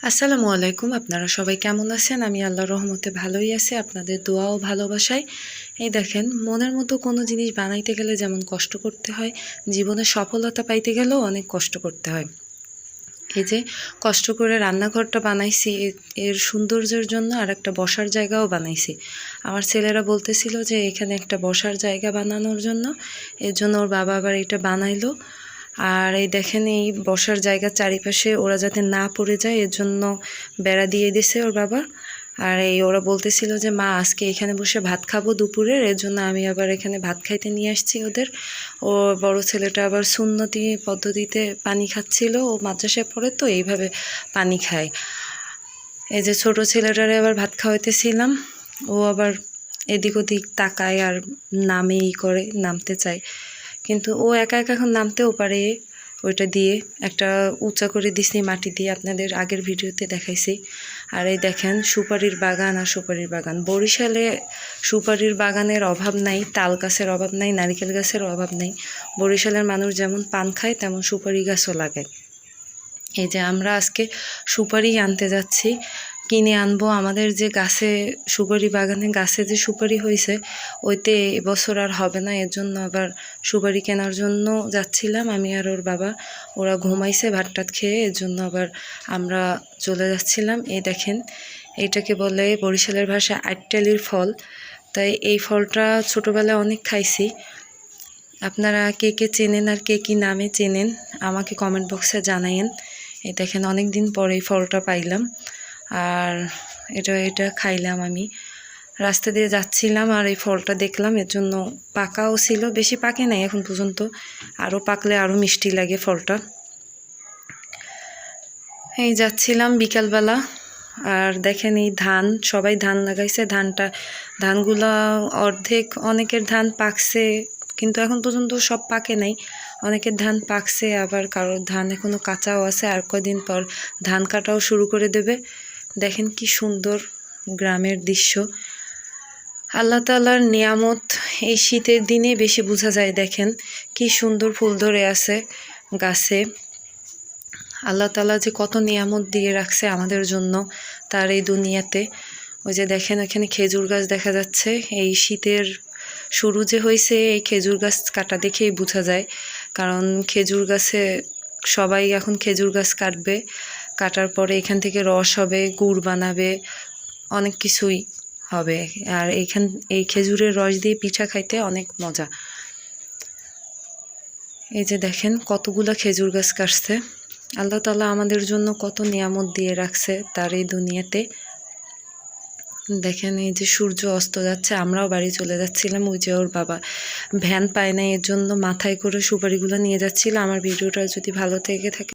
আসসালামু আলাইকুম। আপনারা সবাই কেমন আছেন? আমি আল্লাহর রহমতে ভালোই আছি। আপনাদের দোয়া ও ভালোবাসায় এই দেখেন, মনের মতো কোনো জিনিস বানাইতে গেলে যেমন কষ্ট করতে হয়, জীবনে সফলতা পাইতে গেলেও অনেক কষ্ট করতে হয়। এই যে কষ্ট করে রান্নাঘরটা বানাইছি, এর সৌন্দর্যের জন্য আর একটা বসার জায়গাও বানাইছি। আমার ছেলেরা বলতেছিল যে এখানে একটা বসার জায়গা বানানোর জন্য, এর জন্য ওর বাবা আবার এটা বানাইলো। আর এই দেখেন, এই বসার জায়গার চারিপাশে ওরা যাতে না পড়ে যায় এর জন্য বেড়া দিয়ে দিছে ওর বাবা। আর এই ওরা বলতেছিল যে মা আজকে এখানে বসে ভাত খাবো দুপুরের, এর জন্য আমি আবার এখানে ভাত খাইতে নিয়ে আসছি ওদের। ও বড় ছেলেটা আবার সুন্নতি পদ্ধতিতে পানি খাচ্ছিল, ও মাদ্রাসায় পড়ে তো এইভাবে পানি খায়। এই যে ছোট ছেলেটারে আবার ভাত খাওয়াইতেছিলাম, ও আবার এদিক ওদিক তাকায় আর নামেই করে, নামতে চায়, কিন্তু ও একা একা এখন নামতেও পারে। ওইটা দিয়ে একটা উঁচা করে দিছি মাটি দিয়ে, আপনাদের আগের ভিডিওতে দেখাইছি। আর এই দেখেন সুপারির বাগান আর সুপারির বাগান। বরিশালে সুপারির বাগানের অভাব নাই, তাল গাছের অভাব নাই, নারিকেল গাছের অভাব নাই। বরিশালের মানুষ যেমন পান খায় তেমন সুপারি গাছও লাগায়। এই যে আমরা আজকে সুপারি আনতে যাচ্ছি, কিনে আনবো। আমাদের যে গাছে সুপারি বাগানে গাছে যে সুপারি হয়েছে ওইতে এবছর আর হবে না, এর জন্য আবার সুপারি কেনার জন্য যাচ্ছিলাম আমি আর ওর বাবা। ওরা ঘুমাইছে ভাত টাত খেয়ে, এর জন্য আবার আমরা চলে যাচ্ছিলাম। এই দেখেন, এইটাকে বলে বরিশালের ভাষায় আটটালির ফল। তাই এই ফলটা ছোটোবেলায় অনেক খাইছি। আপনারা কে কে চেনেন আর কে কী নামে চেনেন আমাকে কমেন্ট বক্সে জানাইন। এই দেখেন, অনেক দিন পরে এই ফলটা পাইলাম আর এটা খাইলাম। আমি রাস্তা দিয়ে যাচ্ছিলাম আর এই ফলটা দেখলাম, এর জন্য পাকাও ছিল, বেশি পাকে নাই এখন পর্যন্ত, আরও পাকলে আরও মিষ্টি লাগে ফলটা। এই যাচ্ছিলাম বিকালবেলা, আর দেখেন এই ধান, সবাই ধান লাগাইছে। ধানগুলা অর্ধেক, অনেকের ধান পাকছে কিন্তু এখন পর্যন্ত সব পাকে নাই। অনেকের ধান পাকছে, আবার কারোর ধান এখনও কাঁচাও আছে, আর কদিন পর ধান কাটাও শুরু করে দেবে। দেখেন কি সুন্দর গ্রামের দৃশ্য। আল্লাহ তাআলার নিয়ামত এই শীতের দিনে বেশি বোঝা যায়। দেখেন কি সুন্দর ফুল ধরে আছে গাছে। আল্লাহ তাআলা যে কত নিয়ামত দিয়ে রাখছে আমাদের জন্য তার এই দুনিয়াতে। ওই যে দেখেন ওখানে খেজুর গাছ দেখা যাচ্ছে। এই শীতের শুরু যে হয়েছে এই খেজুর গাছ কাটা দেখেই বোঝা যায়, কারণ খেজুর গাছে সবাই এখন খেজুর গাছ কাটবে, কাটার পরে এখান থেকে রস হবে, গুড় বানাবে, অনেক কিছুই হবে। আর এই খেজুরের রস দিয়ে পিঠা খাইতে অনেক মজা। এই যে দেখেন কতগুলা খেজুর গাছ কাটছে। আল্লাহ তাআলা আমাদের জন্য কত নিয়ামত দিয়ে রাখছে তার এই দুনিয়াতে। দেখেন এই যে সূর্য অস্ত যাচ্ছে, আমরাও বাড়ি চলে যাচ্ছিলাম। ওই যে ওর বাবা ভ্যান পায় না, এর জন্য মাথায় করে সুপারিগুলো নিয়ে যাচ্ছিল। আমার ভিডিওটা যদি ভালো থেকে থাকে